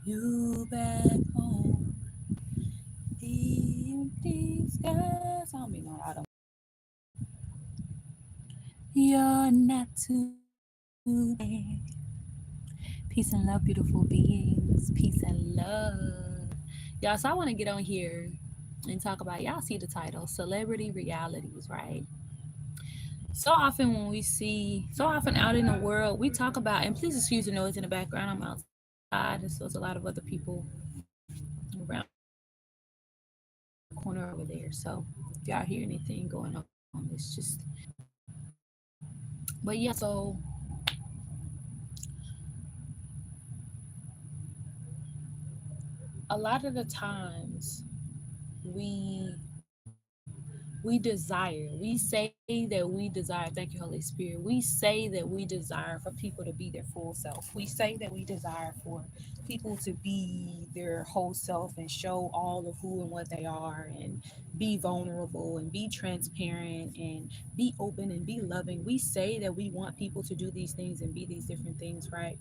You back home, the empty skies. I don't mean no, I don't. You're not too late. Peace and love, beautiful beings. Peace and love. Y'all, so I want to get on here and talk about, y'all see the title, Celebrity Realities, right? So often when we see, so often out in the world, we talk about, and please excuse the noise in the background, I'm outside, and so there's a lot of other people around the corner over there. So if y'all hear anything going on, it's just, but yeah, so a lot of the times we we say that we desire, thank you Holy Spirit, we say that we desire for people to be their full self. We say that we desire for people to be their whole self and show all of who and what they are, and be vulnerable and be transparent and be open and be loving. We say that we want people to do these things and be these different things, right?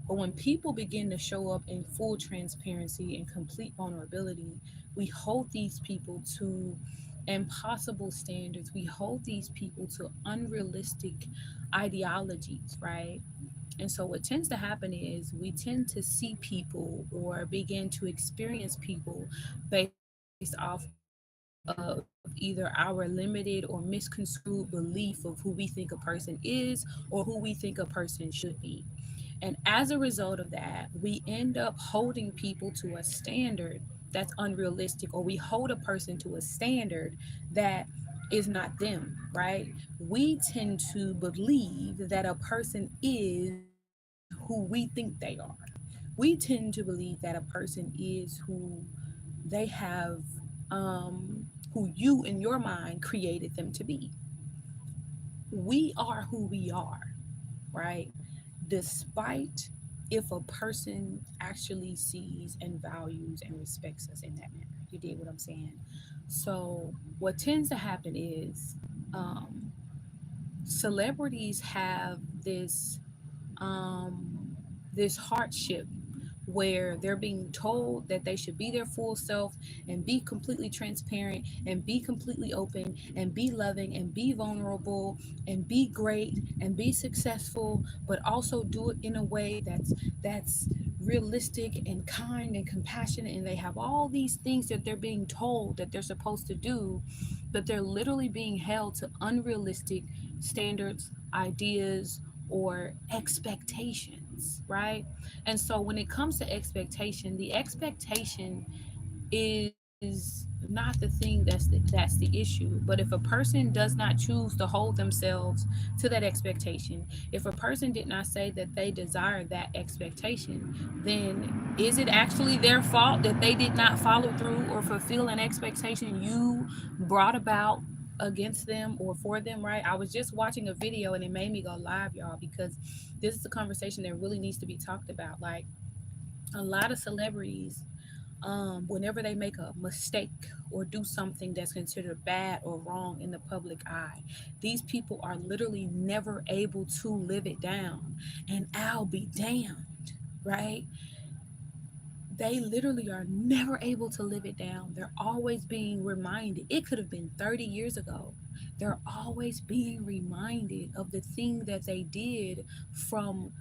But when people begin to show up in full transparency and complete vulnerability, we hold these people to impossible standards. We hold these people to unrealistic ideologies, right? And so what tends to happen is we tend to see people or begin to experience people based off of either our limited or misconstrued belief of who we think a person is or who we think a person should be. And as a result of that, we end up holding people to a standard that's unrealistic, or we hold a person to a standard that is not them, right? We tend to believe that a person is who we think they are. We tend to believe that a person is they have, who you in your mind created them to be. We are who we are, right? Despite if a person actually sees and values and respects us in that manner. You did what I'm saying? So, what tends to happen is um, celebrities have um, this hardship where they're being told that they should be their full self and be completely transparent and be completely open and be loving and be vulnerable and be great and be successful, but also do it in a way that's realistic and kind and compassionate. And they have all these things that they're being told that they're supposed to do, but they're literally being held to unrealistic standards, ideas, or expectations, right? And so when it comes to expectation, the expectation is not the thing that's the issue. But if a person does not choose to hold themselves to that expectation, if a person did not say that they desire that expectation, then is it actually their fault that they did not follow through or fulfill an expectation you brought about against them or for them, right? I was just watching a video and it made me go live, y'all, because this is a conversation that really needs to be talked about. Like, a lot of celebrities, whenever they make a mistake or do something that's considered bad or wrong in the public eye, these people are literally never able to live it down. And I'll be damned, right? They literally are never able to live it down. They're always being reminded. It could have been 30 years ago. They're always being reminded of the thing that they did from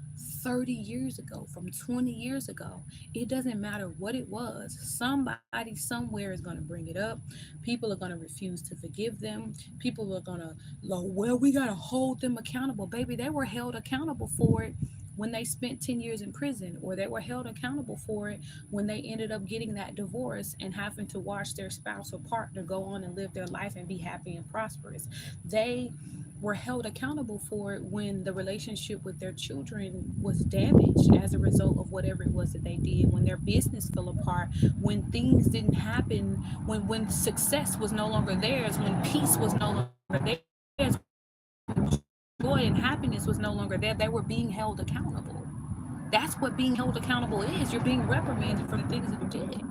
30 years ago, from 20 years ago. It doesn't matter what it was. Somebody somewhere is going to bring it up. People are going to refuse to forgive them. People are going to, well, we got to hold them accountable. Baby, they were held accountable for it when they spent 10 years in prison, or they were held accountable for it when they ended up getting that divorce and having to watch their spouse or partner go on and live their life and be happy and prosperous. They were held accountable for it when the relationship with their children was damaged as a result of whatever it was that they did, when their business fell apart, when things didn't happen, when success was no longer theirs, when peace was no longer theirs, joy and happiness was no longer there. They were being held accountable. That's what being held accountable is. You're being reprimanded for the things that you did.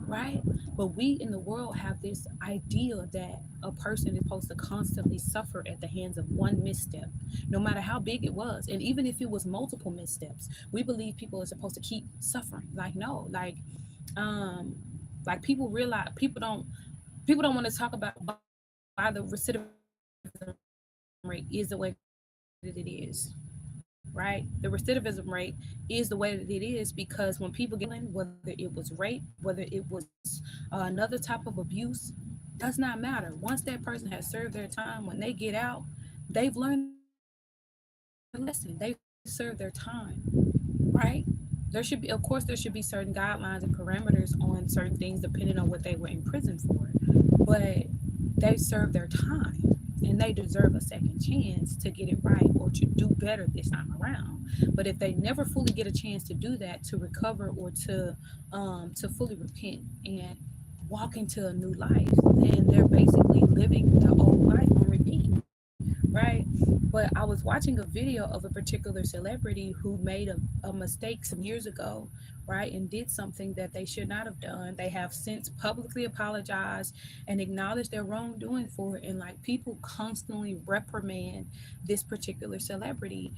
right? But we in the world have this idea that a person is supposed to constantly suffer at the hands of one misstep, no matter how big it was. And even if it was multiple missteps, we believe people are supposed to keep suffering. Like, no, um, like people don't want to talk about why the recidivism rate is the way that it is, right? The recidivism rate is the way that it is because when people get caught stealing, whether it was rape, whether it was another type of abuse, does not matter. Once that person has served their time, when they get out, they've learned their lesson. They've served their time, right? There should be, of course, there should be certain guidelines and parameters on certain things depending on what they were in prison for. But they've served their time and they deserve a second chance to get it right or to do better this time around. But if they never fully get a chance to do that, to recover or to fully repent and walk into a new life, then they're basically living the old life on repeat, right? But I was watching a video of a particular celebrity who made a mistake some years ago, right, and did something that they should not have done. They have since publicly apologized and acknowledged their wrongdoing for it. And like people constantly reprimand this particular celebrity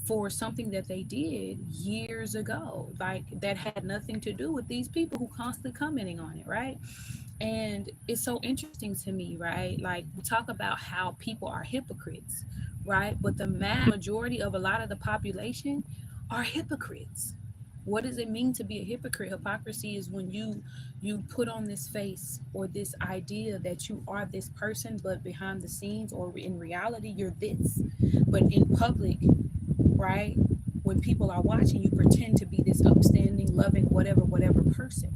for something that they did years ago, like that had nothing to do with these people who constantly commenting on it, right? And it's so interesting to me, right? Like we talk about how people are hypocrites, right? But the majority of a lot of the population are hypocrites. What does it mean to be a hypocrite? Hypocrisy is when you put on this face or this idea that you are this person, but behind the scenes or in reality you're this. But in public, right? When people are watching, you pretend to be this upstanding, loving, whatever person.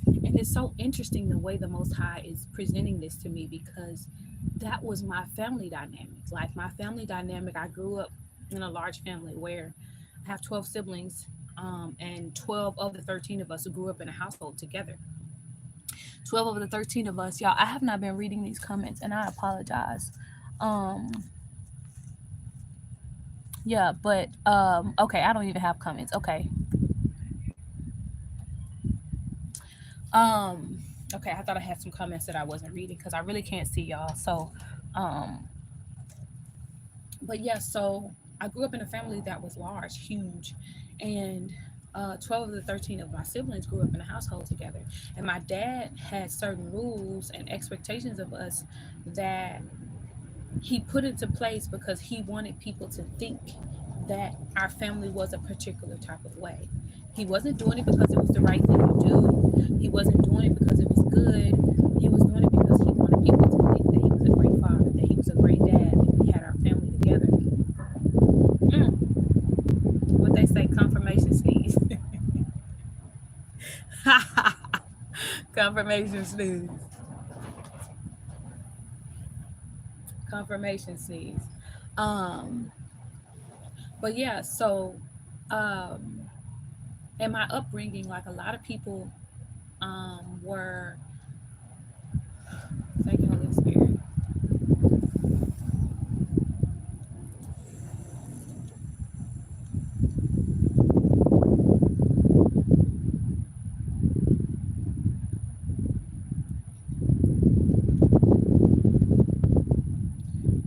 And it's so interesting the way the Most High is presenting this to me because that was my family dynamic. Like my family dynamic, I grew up in a large family where I have 12 siblings, and 12 of the 13 of us who grew up in a household together. 12 of the 13 of us, y'all, I have not been reading these comments and I apologize. Um, yeah, but okay, I don't even have comments. Okay. Um, okay, I thought I had some comments that I wasn't reading because I really can't see y'all. So, um, but yeah, so I grew up in a family that was large, huge, and 12 of the 13 of my siblings grew up in a household together. And my dad had certain rules and expectations of us that he put into place because he wanted people to think that our family was a particular type of way. He wasn't doing it because it was the right thing to do. He wasn't doing it because it was good. He was doing it because he wanted people to think that he was a great father, that he was a great dad, that we had our family together. What they say, confirmation sneeze. Confirmation sneeze. Confirmation sneeze. Um, but yeah, so um in my upbringing, like a lot of people were, thank you, Holy Spirit.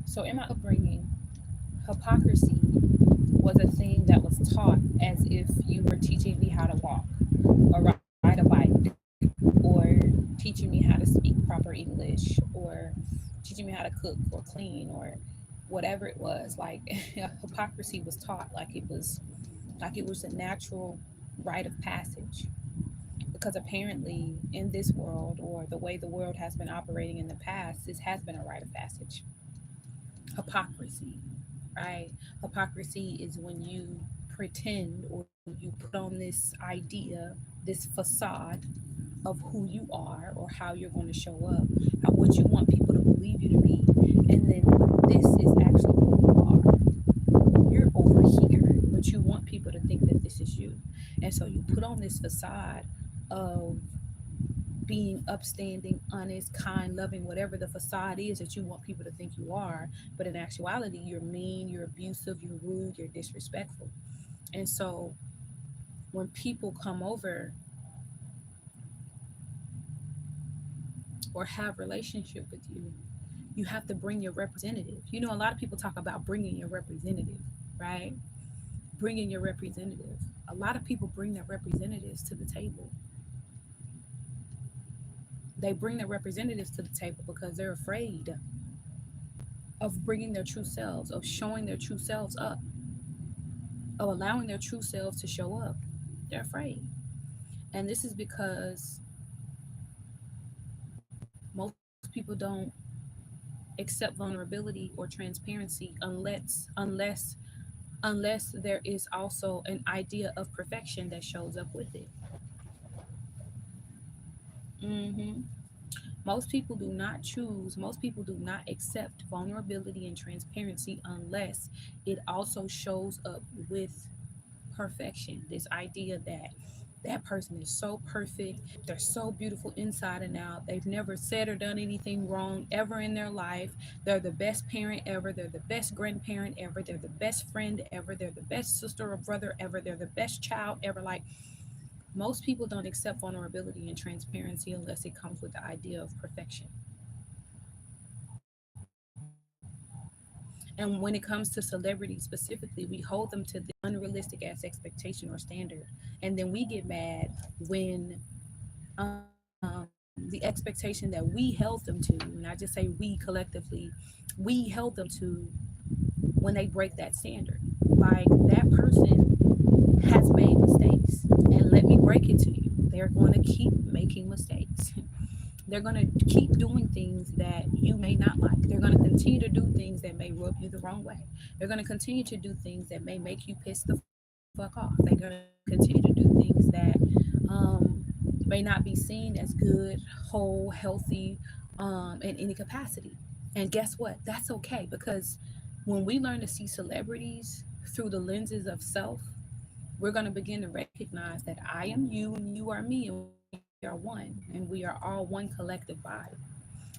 So in my upbringing, hypocrisy was a thing that was taught as if you were teaching me how to walk or ride a bike or teaching me how to speak proper English or teaching me how to cook or clean or whatever it was. Like hypocrisy was taught like it was a natural rite of passage, because apparently in this world or the way the world has been operating in the past, this has been a rite of passage. Hypocrisy, right? Hypocrisy is when you pretend or you put on this idea, this facade of who you are or how you're going to show up, how what you want people to believe you to be, and then this is actually who you are. You're over here, but you want people to think that this is you, and so you put on this facade of being upstanding, honest, kind, loving, whatever the facade is that you want people to think you are. But in actuality, you're mean, you're abusive, you're rude, you're disrespectful. And so when people come over or have relationship with you, you have to bring your representative. You know, a lot of people talk about bringing your representative, right? Bringing your representative. A lot of people bring their representatives to the table. They bring their representatives to the table because they're afraid of bringing their true selves, of showing their true selves up, of allowing their true selves to show up. They're afraid. And this is because most people don't accept vulnerability or transparency unless there is also an idea of perfection that shows up with it. hmm most people do not accept vulnerability and transparency unless it also shows up with perfection. This idea that that person is so perfect, they're so beautiful inside and out, they've never said or done anything wrong ever in their life, they're the best parent ever, they're the best grandparent ever, they're the best friend ever, they're the best sister or brother ever, they're the best child ever. Like, most people don't accept vulnerability and transparency unless it comes with the idea of perfection. And when it comes to celebrities specifically, we hold them to the unrealistic ass expectation or standard. And then we get mad when the expectation that we held them to, and I just say we collectively, we held them to when they break that standard. Like, that person has made mistakes. And let me break it to you, they're going to keep making mistakes. They're going to keep doing things that you may not like. They're going to continue to do things that may rub you the wrong way. They're going to continue to do things that may make you piss the fuck off. They're going to continue to do things that may not be seen as good, whole, healthy, in any capacity. And guess what? That's okay, because when we learn to see celebrities through the lenses of self, we're going to begin to recognize that I am you and you are me, and we are one, and we are all one collective body.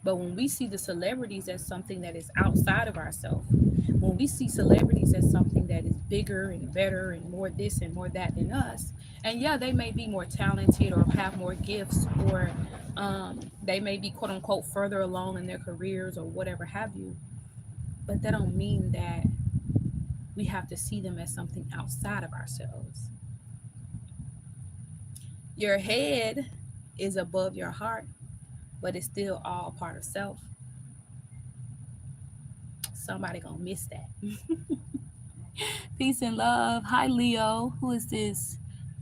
But when we see the celebrities as something that is outside of ourselves, when we see celebrities as something that is bigger and better and more this and more that than us, and yeah, they may be more talented or have more gifts, or they may be quote unquote further along in their careers or whatever have you, but that don't mean that we have to see them as something outside of ourselves. Your head is above your heart, but it's still all part of self. Somebody gonna miss that. Peace and love. Hi, Leo. Who is this?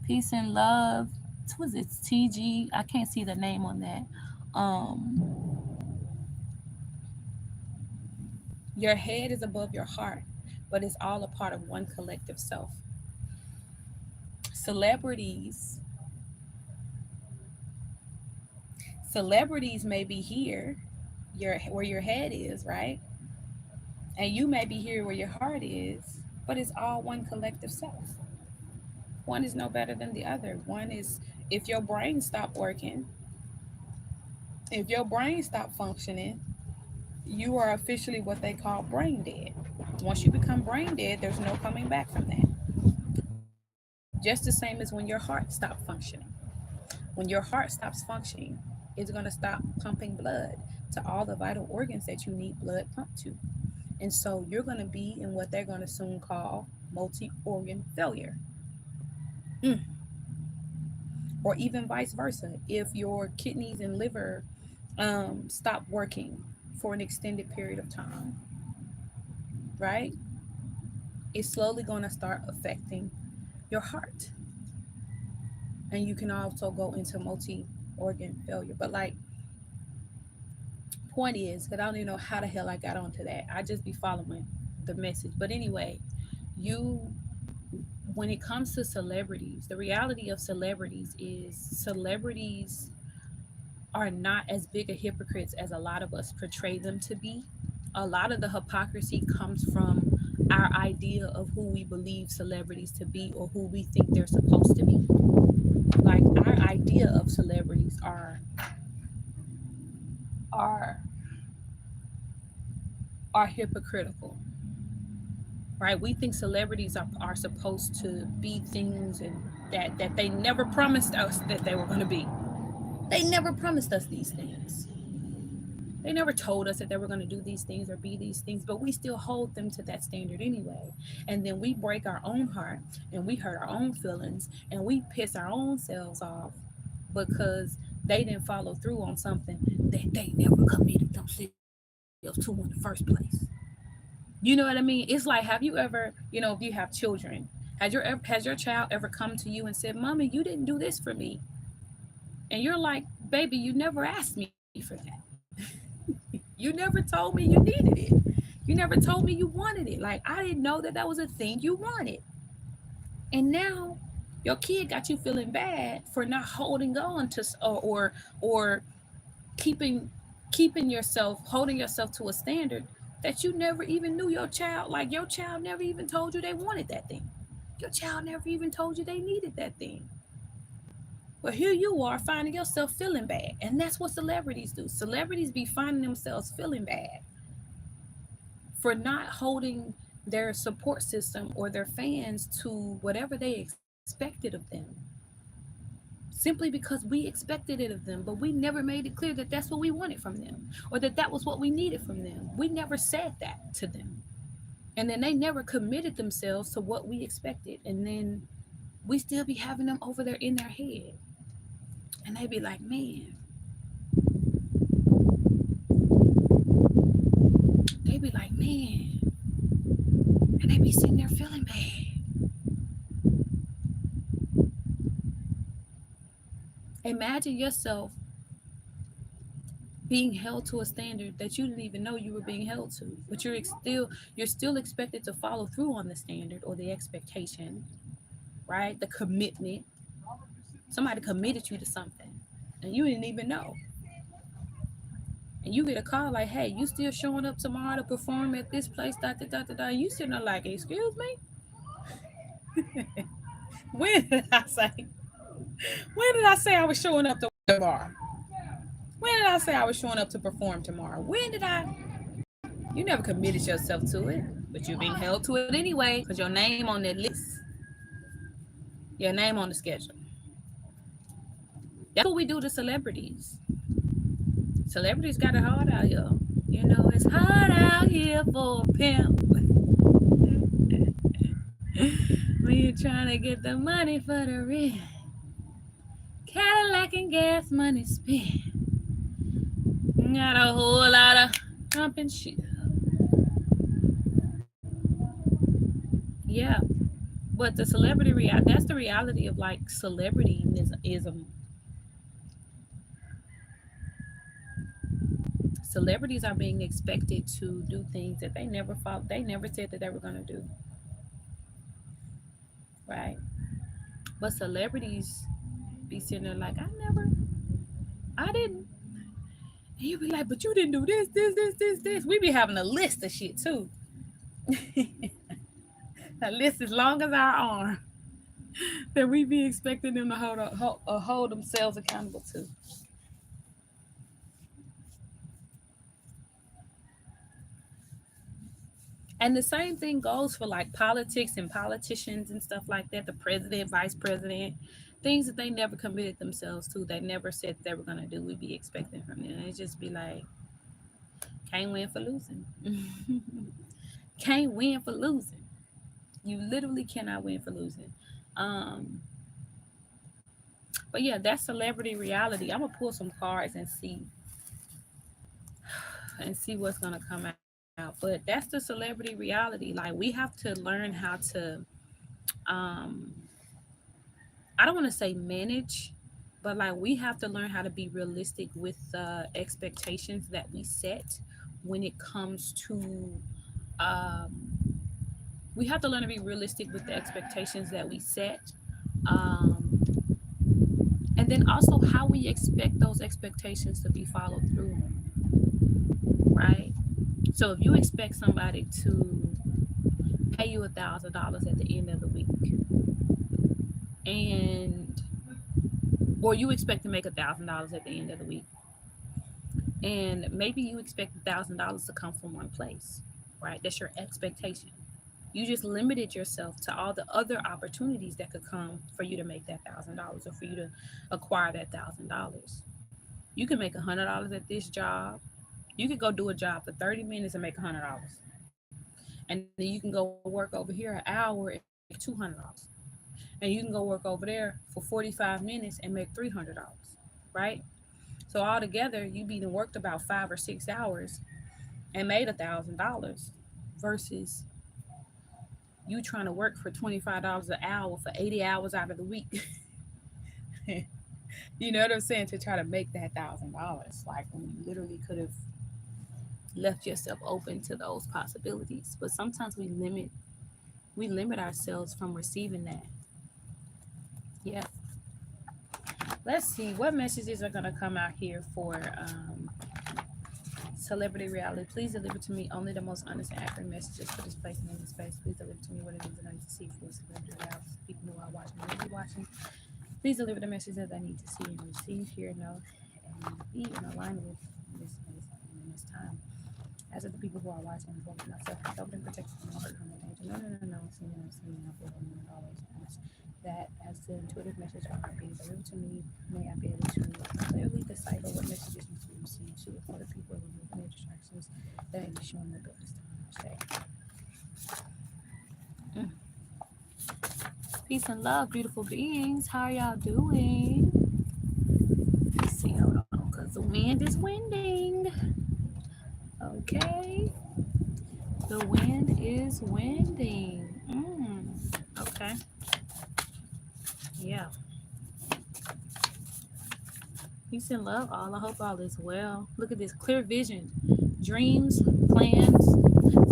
Peace and love. Who is it? TG. I can't see the name on that. Your head is above your heart, but it's all a part of one collective self. Celebrities, celebrities may be here, where your head is, right? And you may be here where your heart is, but it's all one collective self. One is no better than the other. One is, if your brain stopped working, if your brain stopped functioning, you are officially what they call brain dead. Once you become brain dead, there's no coming back from that. Just the same as when your heart stopped functioning. When your heart stops functioning, it's going to stop pumping blood to all the vital organs that you need blood pumped to. And so you're going to be in what they're going to soon call multi organ failure. Mm. Or even vice versa. If your kidneys and liver stop working for an extended period of time, right? It's slowly going to start affecting your heart. And you can also go into multi organ failure. But like, point is, because I don't even know how the hell I got onto that. I just be following the message. But anyway, you, when it comes to celebrities, the reality of celebrities is celebrities are not as big a hypocrites as a lot of us portray them to be. A lot of the hypocrisy comes from our idea of who we believe celebrities to be or who we think they're supposed to be. Like, our idea of celebrities are are hypocritical, right? We think celebrities are supposed to be things and that they never promised us that they were going to be. They never promised us these things. They never told us that they were going to do these things or be these things, but we still hold them to that standard anyway. And then we break our own heart and we hurt our own feelings and we piss our own selves off because they didn't follow through on something that they never committed themselves to in the first place. You know what I mean? It's like, have you ever, if you have children, has your child ever come to you and said, "Mommy, you didn't do this for me," and you're like, "Baby, you never asked me for that. You never told me you needed it. You never told me you wanted it. Like, I didn't know that that was a thing you wanted." And now your kid got you feeling bad for not holding on to or keeping keeping yourself holding yourself to a standard that you never even knew your child, like your child never even told you they wanted that thing. Your child never even told you they needed that thing. But here you are finding yourself feeling bad. And that's what celebrities do. Celebrities be finding themselves feeling bad for not holding their support system or their fans to whatever they expected of them. Simply because we expected it of them, but we never made it clear that that's what we wanted from them or that that was what we needed from them. We never said that to them. And then they never committed themselves to what we expected. And then we still be having them over there in their head. And they be like, man, they be like, man. And they be sitting there feeling bad. Imagine yourself being held to a standard that you didn't even know you were being held to, but you're still expected to follow through on the standard or the expectation, right? The commitment. Somebody committed you to something and you didn't even know. And you get a call like, "Hey, you still showing up tomorrow to perform at this place, da da da da da." You sitting there like, "Excuse me? When did I say? When did I say I was showing up to tomorrow? When did I say I was showing up to perform tomorrow? When did I?" You never committed yourself to it, but you're being held to it anyway because your name on that list, your name on the schedule. That's what we do to celebrities. Celebrities got it hard out here. It's hard out here for a pimp when you're trying to get the money for the rent. Cadillac and gas money spent. Got a whole lot of pumping shit. Yeah, but the celebrity that's the reality of like celebrityism. Celebrities are being expected to do things that they never said that they were going to do, right? But celebrities be sitting there like, I didn't. And you be like, "But you didn't do this. We be having a list of shit too. A list as long as our arm that we be expecting them to hold themselves accountable to. And the same thing goes for like politics and politicians and stuff like that, the president, vice president, things that they never committed themselves to, they never said they were going to do, we be expecting from them. And it just be like, can't win for losing. Can't win for losing. You literally cannot win for losing. Um, but yeah, that's celebrity reality. I'm gonna pull some cards and see what's gonna come out. But that's the celebrity reality. Like we have to learn how to um I don't want to say manage, but like we have to learn how to be realistic with the expectations that we set when it comes to um we have to learn to be realistic with the expectations that we set. Um and then also how we expect those expectations to be followed through, right? So if you expect somebody to pay you $1,000 at the end of the week, and or you expect to make $1,000 at the end of the week, and maybe you expect $1,000 to come from one place, right? That's your expectation. You just limited yourself to all the other opportunities that could come for you to make that $1,000 or for you to acquire that $1,000. You can make $100 at this job. You could go do a job for 30 minutes and make $100. And then you can go work over here an hour and make $200. And you can go work over there for 45 minutes and make $300. Right? So altogether, you be worked about 5 or 6 hours and made $1,000 versus you trying to work for $25 an hour for 80 hours out of the week. You know what I'm saying? To try to make that $1,000, like when you literally could have left yourself open to those possibilities. But sometimes we limit ourselves from receiving that. Yeah. Let's see what messages are gonna come out here for celebrity reality. Please deliver to me only the most honest and accurate messages for this place and in this space. Please deliver to me what it is that I need to see for celebrity reality. People who are watching will be watching. Please deliver the messages that I need to see and receive, hear, know, and be in alignment with this space and in this time. As of the people who are watching, as well as myself, help and protect from all hurt, harm, and danger. No, seen and unseen, I feel and always ask that as the intuitive message are being delivered to me, may I be able to clearly decipher what messages need to be received to for the people who remove any distractions that may be showing up at this time. Mm. Peace and love, beautiful beings. How are y'all doing? Let's see, hold on, because the wind is winding. Okay. The wind is winding. Okay. Yeah. Peace and love, all. I hope all is well. Look at this clear vision, dreams, plans.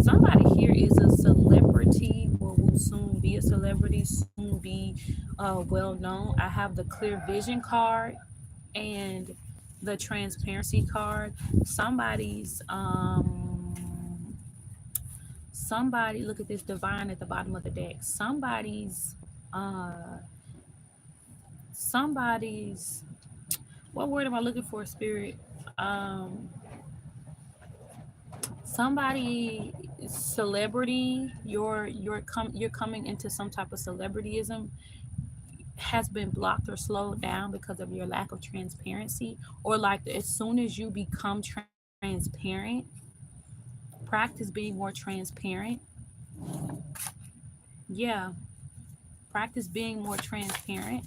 Somebody here is a celebrity or will soon be a celebrity, soon be well known. I have the clear vision card and the transparency card. Somebody, look at this divine at the bottom of the deck. Uh somebody's what word am I looking for, spirit? Somebody celebrity, you're coming into some type of celebrityism has been blocked or slowed down because of your lack of transparency, or like as soon as you become transparent, practice being more transparent. Yeah, practice being more transparent.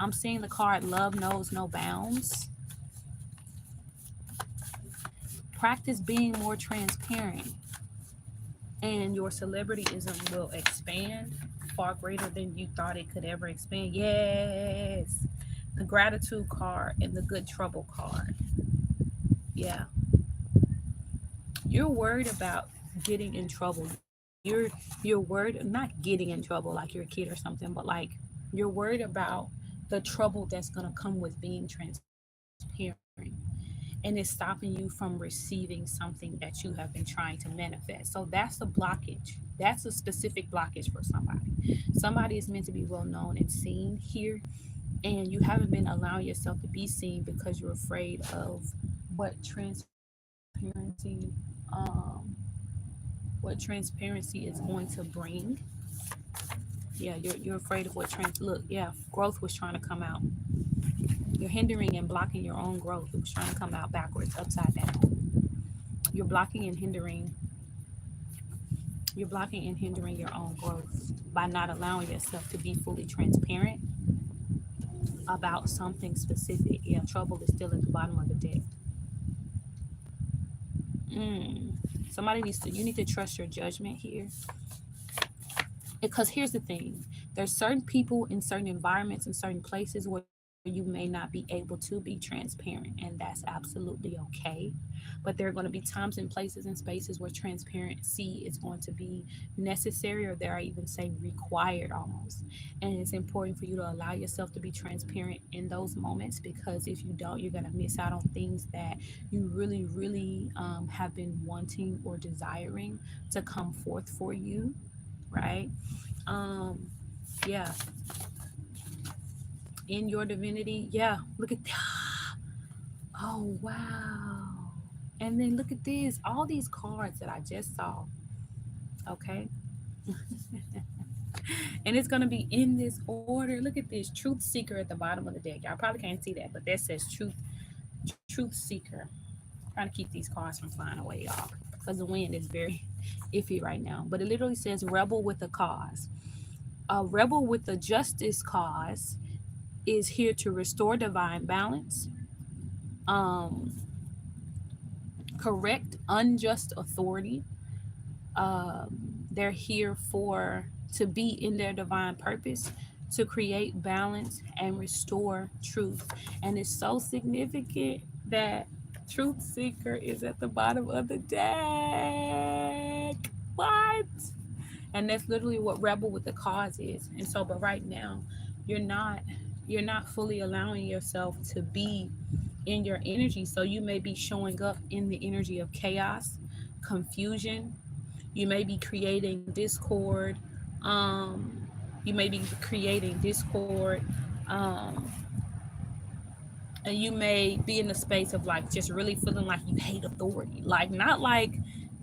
I'm seeing the card love knows no bounds. Practice being more transparent, and your celebrityism will expand far greater than you thought it could ever expand. Yes. The gratitude card and the good trouble card. Yeah. You're worried about getting in trouble. You're worried not getting in trouble like you're a kid or something, but like you're worried about the trouble that's gonna come with being transparent. And it's stopping you from receiving something that you have been trying to manifest. So that's a blockage. That's a specific blockage for somebody is meant to be well known and seen here, and you haven't been allowing yourself to be seen because you're afraid of what transparency um is going to bring. Yeah, you're afraid of what look, yeah, growth was trying to come out. You're hindering and blocking your own growth. It was trying to come out backwards, upside down. You're blocking and hindering your own growth by not allowing yourself to be fully transparent about something specific. Yeah, trouble is still at the bottom of the deck. Mm. You need to trust your judgment here. Because here's the thing, there's certain people in certain environments and certain places where you may not be able to be transparent, and that's absolutely okay. But there are going to be times and places and spaces where transparency is going to be necessary, or there I even say required almost. And it's important for you to allow yourself to be transparent in those moments, because if you don't, you're going to miss out on things that you really have been wanting or desiring to come forth for you, right? um yeah, in your divinity. Yeah, look at that. Oh wow. And then look at this, all these cards that I just saw. Okay. And it's going to be in this order. Look at this, truth seeker at the bottom of the deck. Y'all probably can't see that, but that says truth seeker. Trying to keep these cars from flying away, y'all, because the wind is very iffy right now. But it literally says rebel with a cause. A rebel with a justice cause is here to restore divine balance, um, correct unjust authority. They're here for to be in their divine purpose, to create balance and restore truth. And it's so significant that truth seeker is at the bottom of the deck. What? And that's literally what rebel with the cause is. And so, but right now, you're not you're not fully allowing yourself to be in your energy. So you may be showing up in the energy of chaos, confusion. You may be creating discord. Um, you may be creating discord. Um, and you may be in a space of like just really feeling like you hate authority. Like, not like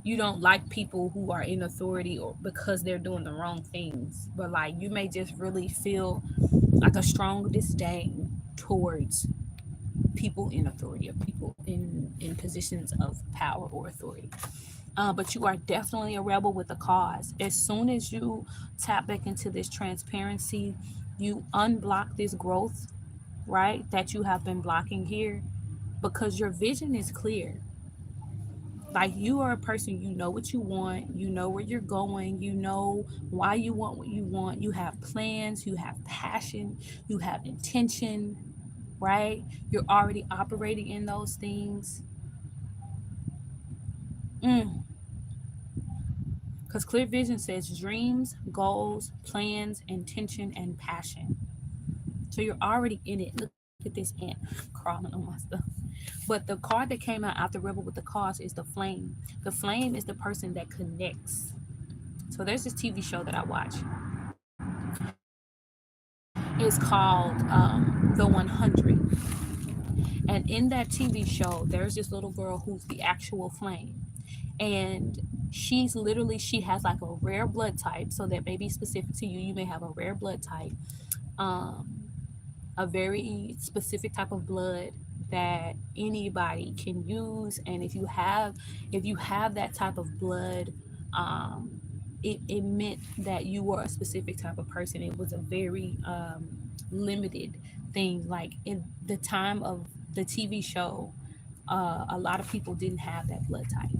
you don't like people who are in authority or because they're doing the wrong things, but like you may just really feel like a strong disdain towards people in authority or people in positions of power or authority. But you are definitely a rebel with a cause. As soon as you tap back into this transparency, you unblock this growth, right, that you have been blocking here, because your vision is clear. Like, you are a person, you know what you want, you know where you're going, you know why you want what you want, you have plans, you have passion, you have intention, right? You're already operating in those things. Mm. Because clear vision says dreams, goals, plans, intention, and passion. So you're already in it. Look at this ant crawling on my stuff. But the card that came out after Rebel with the cause is the flame. The flame is the person that connects. So there's this TV show that I watch. It's called The 100. And in that TV show, there's this little girl who's the actual flame. And she has like a rare blood type. So that may be specific to you. You may have a rare blood type. Um, a very specific type of blood that anybody can use. And if you have that type of blood, um it meant that you were a specific type of person. It was a very limited thing. Like, in the time of the TV show, a lot of people didn't have that blood type,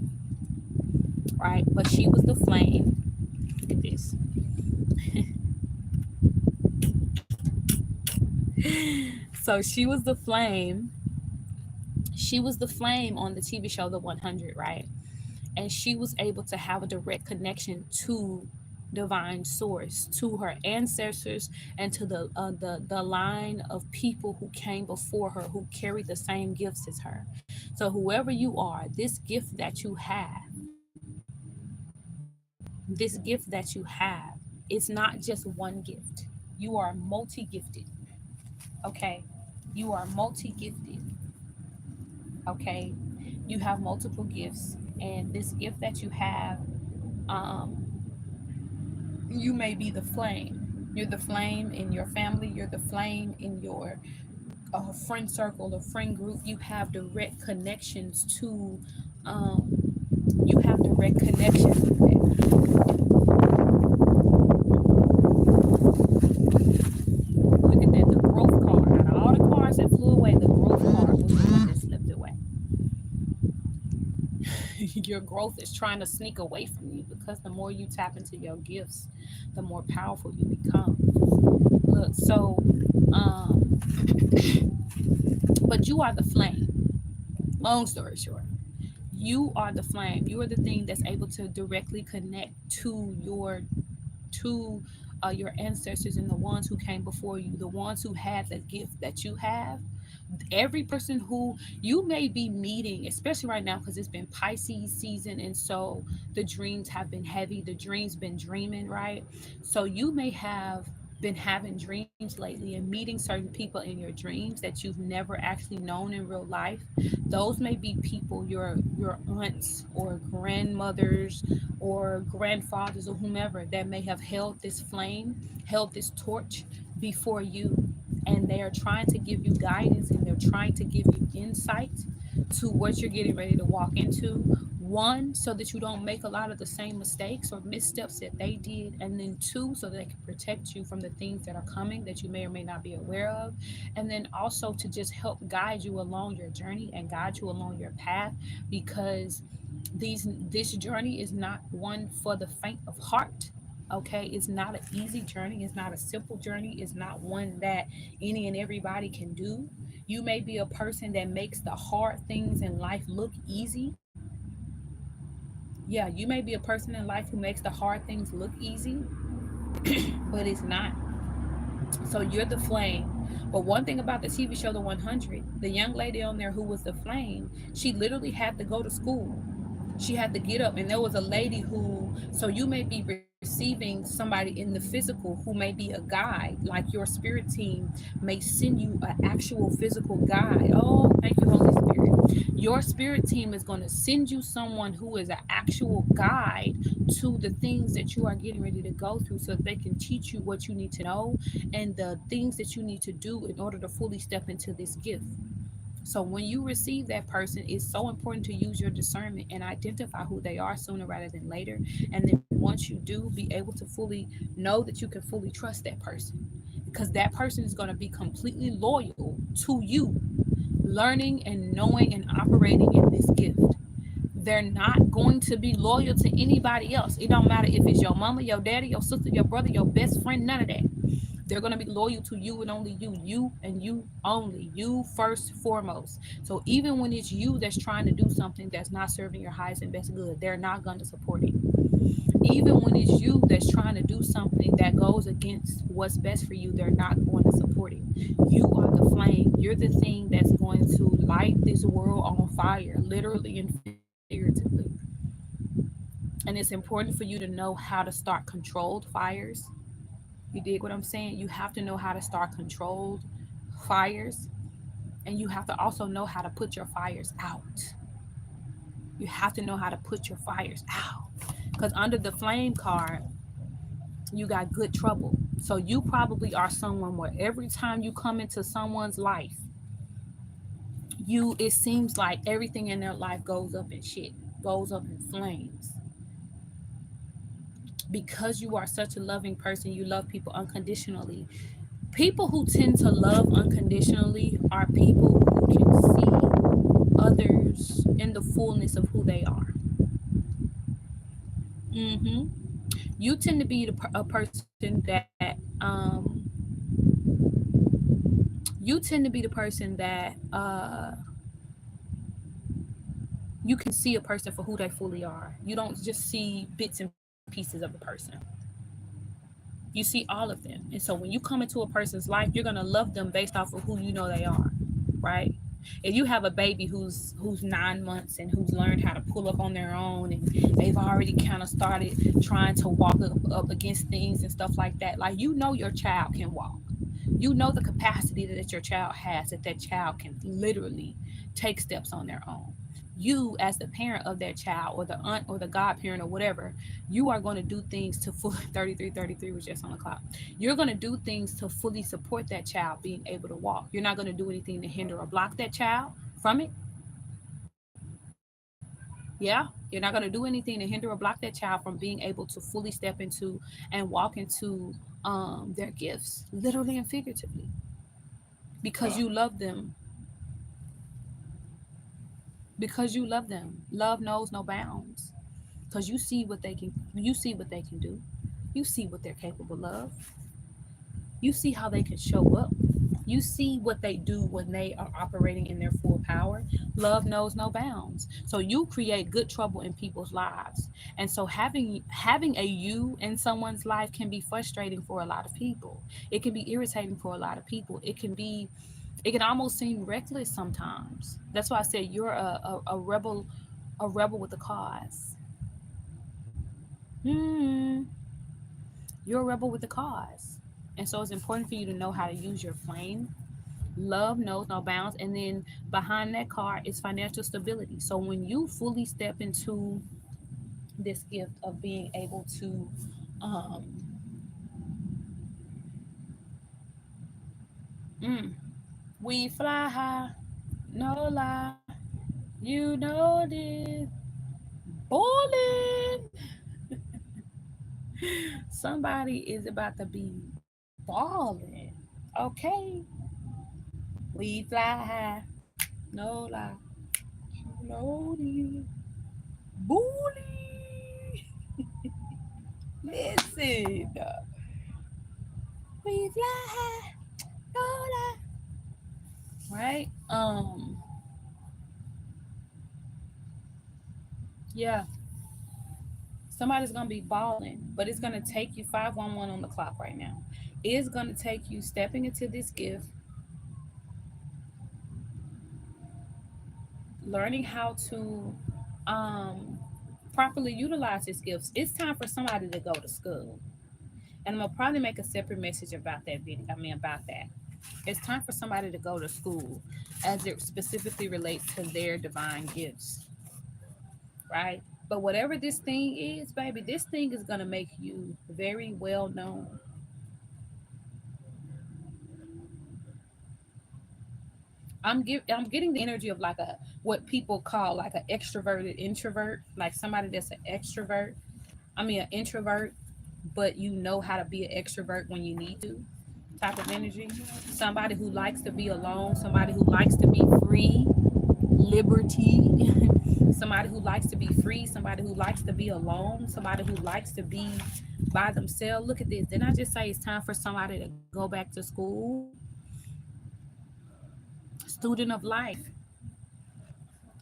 right? But she was the flame. Look at this. So she was the flame on the TV show The 100, right? And she was able to have a direct connection to divine source, to her ancestors, and to the line of people who came before her, who carried the same gifts as her. So whoever you are, this gift that you have, it's not just one gift. You are multi-gifted. Okay, you are multi-gifted. Okay, you have multiple gifts, and this gift that you have, um you may be the flame. You're the flame in your family, you're the flame in your friend circle or friend group. You have direct connections to um you have direct connections with it. Look at that, the growth card. Out of all the cards that flew away, the growth card was the one that slipped away. Your growth is trying to sneak away from you, because the more you tap into your gifts, the more powerful you become. Look, so um but you are the flame. Long story short, you are the flame. You are the thing that's able to directly connect to your ancestors and the ones who came before you, the ones who had the gift that you have. Every person who you may be meeting, especially right now, because it's been Pisces season, and so the dreams have been heavy. The dreams been dreaming, right? So you may have been having dreams lately and meeting certain people in your dreams that you've never actually known in real life. Those may be people, your aunts or grandmothers or grandfathers or whomever, that may have held this flame, held this torch before you, and they are trying to give you guidance, and they're trying to give you insight, to what you're getting ready to walk into. One, so that you don't make a lot of the same mistakes or missteps that they did. And then two, so that they can protect you from the things that are coming that you may or may not be aware of. And then also to just help guide you along your journey and guide you along your path, because this journey is not one for the faint of heart. Okay, it's not an easy journey, it's not a simple journey, it's not one that any and everybody can do. You may be a person that makes the hard things in life look easy. Yeah, you may be a person in life who makes the hard things look easy, but it's not. So you're the flame. But one thing about the TV show The 100, the young lady on there who was the flame, she literally had to go to school. She had to get up, and there was a lady who, so you may be receiving somebody in the physical who may be a guide, like your spirit team may send you an actual physical guide. Oh, thank you, Holy Spirit. Your spirit team is going to send you someone who is an actual guide to the things that you are getting ready to go through, so that they can teach you what you need to know and the things that you need to do in order to fully step into this gift. So when you receive that person, it's so important to use your discernment and identify who they are sooner rather than later. And then once you do, be able to fully know that you can fully trust that person, because that person is going to be completely loyal to you, learning and knowing and operating in this gift. They're not going to be loyal to anybody else. It don't matter if it's your mama, your daddy, your sister, your brother, your best friend, none of that. They're going to be loyal to you and only you, you and you only, you first, foremost. So even when it's you that's trying to do something that's not serving your highest and best good, they're not going to support it. Even when it's you that's trying to do something that goes against what's best for you, they're not going to support it. You are the flame. You're the thing that's going to light this world on fire, literally and figuratively. And it's important for you to know how to start controlled fires. You dig what I'm saying? You have to know how to start controlled fires, and you have to also know how to put your fires out. You have to know how to put your fires out. Because under the flame card, you got good trouble. So you probably are someone where every time you come into someone's life, it seems like everything in their life goes up in shit, goes up in flames. Because you are such a loving person, you love people unconditionally. People who tend to love unconditionally are people who can see others in the fullness of who they are. hmm You tend to be a person that you tend to be the person that you can see a person for who they fully are. You don't just see bits and pieces of a person. You see all of them. And so when you come into a person's life, you're gonna love them based off of who you know they are, right? If you have a baby who's 9 months and who's learned how to pull up on their own, and they've already kind of started trying to walk up against things and stuff like that, like, you know, your child can walk. You know the capacity that your child has, that child can literally take steps on their own. You, as the parent of that child, or the aunt or the godparent or whatever, you are going to do things to fully 33 was just on the clock. You're going to do things to fully support that child being able to walk. You're not going to do anything to hinder or block that child from it. Yeah, you're not going to do anything to hinder or block that child from being able to fully step into and walk into their gifts, literally and figuratively, because you love them. Because you love them. Love knows no bounds. Because you see what they can do. You see what they're capable of. You see how they can show up. You see what they do when they are operating in their full power. Love knows no bounds. So you create good trouble in people's lives. And so having a you in someone's life can be frustrating for a lot of people. It can be irritating for a lot of people. It can almost seem reckless sometimes. That's why I said you're a rebel with a cause. Mm, you're a rebel with a cause. And so it's important for you to know how to use your flame. Love knows no bounds. And then behind that card is financial stability. So when you fully step into this gift of being able to, um, mm, we fly high, no lie. You know this. Balling. Somebody is about to be balling. Okay. We fly high. No lie. You know this. Bully. Listen. We fly high. No lie. Right? Yeah. Somebody's gonna be balling, but it's gonna take you 511 on the clock right now. It's gonna take you stepping into this gift, learning how to properly utilize these gifts. It's time for somebody to go to school. And I'm gonna probably make a separate message about that video. I mean about that. It's time for somebody to go to school as it specifically relates to their divine gifts, right? But whatever this thing is, baby, this thing is gonna make you very well known. I'm getting the energy of like a what people call like an extroverted introvert, like somebody that's an extrovert. I mean an introvert, but you know how to be an extrovert when you need to. Type of energy. Somebody who likes to be alone, somebody who likes to be free, liberty. Somebody who likes to be free, somebody who likes to be alone, somebody who likes to be by themselves. Look at this. Didn't I just say it's time for somebody to go back to school? Student of life.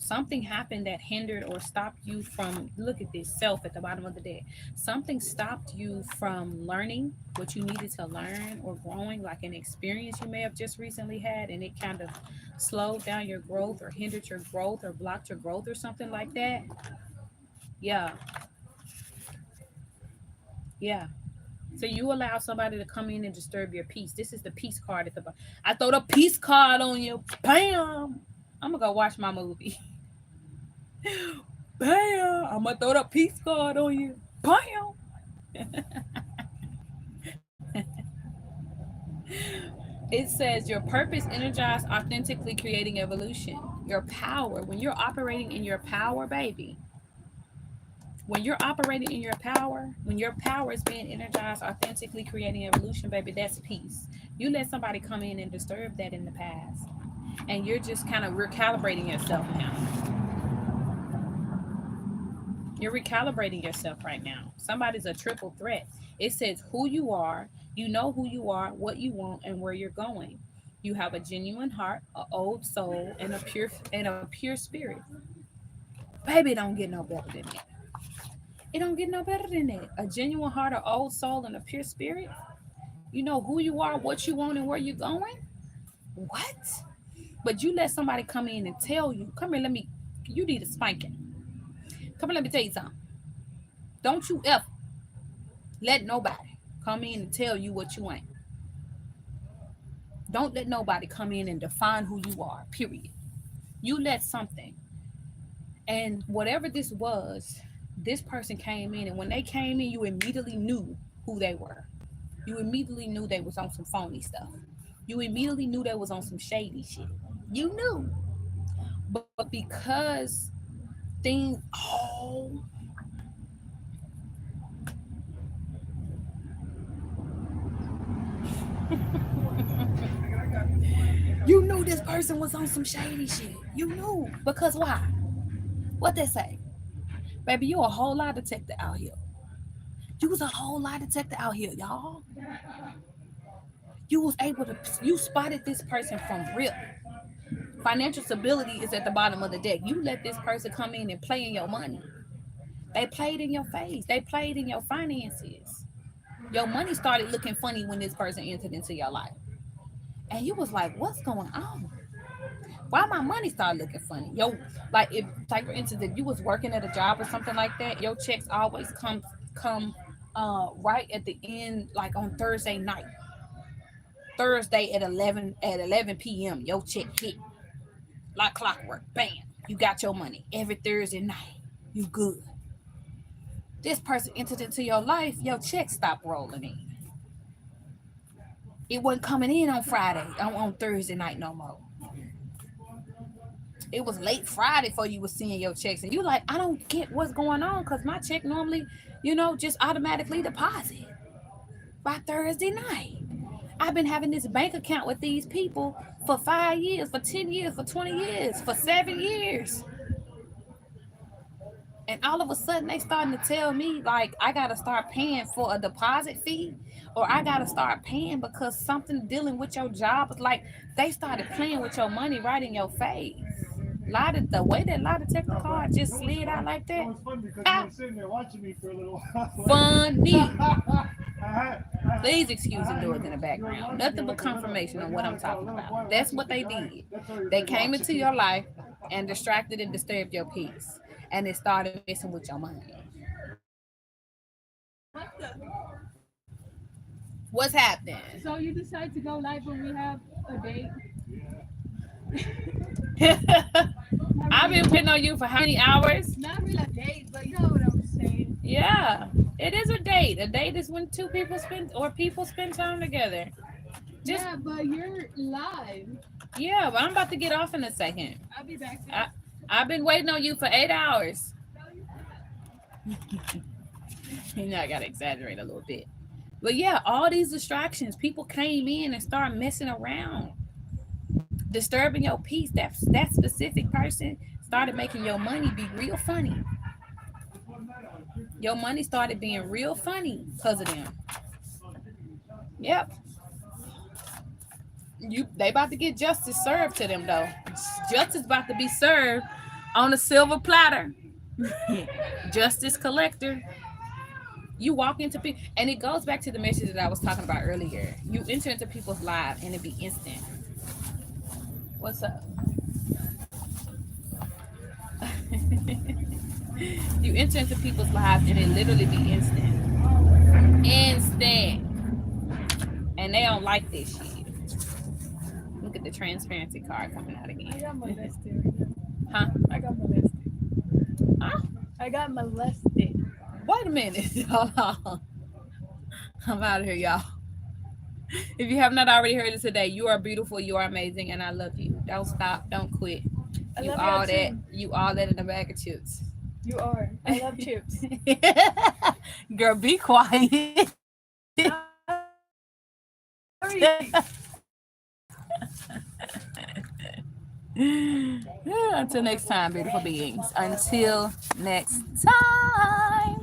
Something happened that hindered or stopped you from, look at this, self at the bottom of the deck. Something stopped you from learning what you needed to learn or growing, like an experience you may have just recently had, and it kind of slowed down your growth or hindered your growth or blocked your growth or something like that. Yeah, yeah. So you allow somebody to come in and disturb your peace. This is the peace card at the bottom. I throw the peace card on you. Bam. I'm gonna go watch my movie. Bam. I'm gonna throw the peace card on you. Bam. It says your purpose energized authentically creating evolution. Your power. When you're operating in your power, baby. When you're operating in your power, when your power is being energized, authentically creating evolution, baby, that's peace. You let somebody come in and disturb that in the past, and you're just kind of recalibrating yourself now. You're recalibrating yourself right now. Somebody's a triple threat. It says who you are, you know who you are, what you want, and where you're going. You have a genuine heart, an old soul, and a pure spirit. Baby, it don't get no better than that. It don't get no better than that. A genuine heart, an old soul, and a pure spirit. You know who you are, what you want, and where you're going. What? But you let somebody come in and tell you, come here, let me, you need a spanking. Come here, let me tell you something. Don't you ever let nobody come in and tell you what you ain't. Don't let nobody come in and define who you are, period. You let something. And whatever this was, this person came in, and when they came in, you immediately knew who they were. You immediately knew they was on some phony stuff. You immediately knew they was on some shady shit. You knew. But because things, oh, you knew this person was on some shady shit. You knew. Because why? What they say? Baby, you a whole lie detector out here. You was a whole lie detector out here, y'all. You was able to, you spotted this person from real. Financial stability is at the bottom of the deck. You let this person come in and play in your money. They played in your face. They played in your finances. Your money started looking funny when this person entered into your life. And you was like, what's going on? Why my money started looking funny? Yo, like if like for instance, if you was working at a job or something like that, your checks always come right at the end, like on Thursday night. Thursday at 11 p.m. Your check hit like clockwork. Bam. You got your money every Thursday night. You good. This person entered into your life, your check stopped rolling in. It wasn't coming in on Friday, on Thursday night no more. it was late Friday before you were seeing your checks, and you like, I don't get what's going on, because my check normally, just automatically deposit by Thursday night. I've been having this bank account with these people for 5 years, for 10 years, for 20 years, for 7 years. And all of a sudden they starting to tell me like I gotta start paying for a deposit fee, or I gotta start paying because something dealing with your job is like they started playing with your money right in your face. The way that Lottie Technical card just slid out like that. It was fun because you were sitting there watching me for a little while. Funny. Please excuse the noise in the background. Nothing but confirmation on what I'm talking about. That's what they did. They came into your life and distracted and disturbed your peace. And it started messing with your money. What's happening? So you decide to go live when we have a date? I've been waiting on you for how many hours? Not really a date, but you know what I'm saying. Yeah, it is a date. A date is when two people spend time together. Yeah, but you're live. Yeah, but I'm about to get off in a second. I'll be back. I've been waiting on you for 8 hours. I gotta exaggerate a little bit. But yeah, all these distractions, people came in and started messing around, disturbing your peace. That specific person started making your money be real funny. Your money started being real funny because of them. Yep. They about to get justice served to them though. Justice about to be served on a silver platter. Justice collector. You walk into people, and it goes back to the message that I was talking about earlier. You enter into people's lives and it be instant. What's up? You enter into people's lives and it literally be instant. Instant. And they don't like this shit. Look at the transparency card coming out again. I got molested. Huh? I got molested. Huh? I got molested. Wait a minute. Hold on. I'm out of here, y'all. If you have not already heard it today, you are beautiful, you are amazing, and I love you. Don't stop, don't quit. You all that, you all that in a bag of chips. You are. I love chips. Girl, be quiet. Until next time, beautiful beings. Until next time.